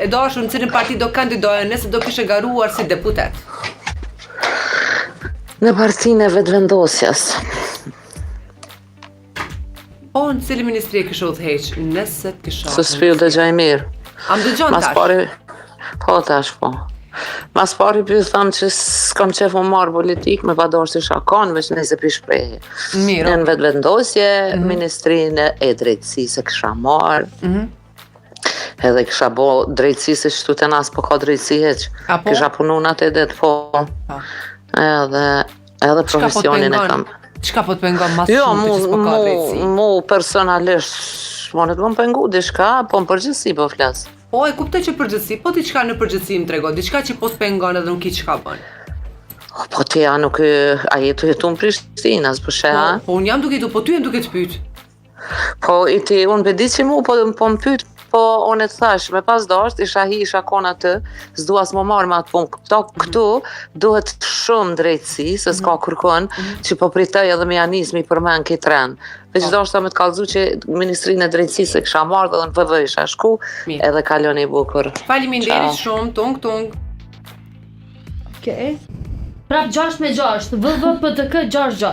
e dashur në cilin parti do kandidoja nëse do kishe garuar si deputet? Në partinë e vetëvendosjes. Po në cili ministri e kishe udhëheq nëse të kisha? Se s'piu dhe gjaj mirë. A më dëgjon Mas tash? pari, po tash po. Mas pari pyet thamë që s'kam qef më marrë politik, me padosh të shakon, veç nëse pi shprehje. Mirë. Në vetëvendosje, ministrinë e drejtësisë e kisha marrë. Edhe kisha bo drejtësi se qëtu të nas po ka drejtësi heq. Apo? Kisha punu në atë edet, po. Edhe profesionin e kam. Çka po të pengon mas Jo, shumë të që s'po ka drejtësi? mu personalisht, më në të më pengu diçka, po më përgjithsi po flas. Po e kuptoj që përgjithësi, po diçka në përgjithësi më trego, diçka që po të pengon edhe nuk i çka bën. Po t'ja nuk, a jetu në Prishtinë, as për sheha. Po unë jam duke tu, po ty jam duke të pyet. Po i ti, unë bedi që mu, po më pyet, po unë e të thash, me pas dasht, isha kon atë, s'dua s'mo marrë me atë punë. Këtu duhet shumë drejtësi, se s'ka kërkon, që po pritoj edhe me janis mi përmen këtë ren. Veç dashta me të kallëzu që Ministrinë e Drejtësisë e kisha marrë dhe në VV isha shku, edhe kaloni bukur. Faleminderit shumë, tung. Okej. Prap 6 me 6, VV PTK 6-6.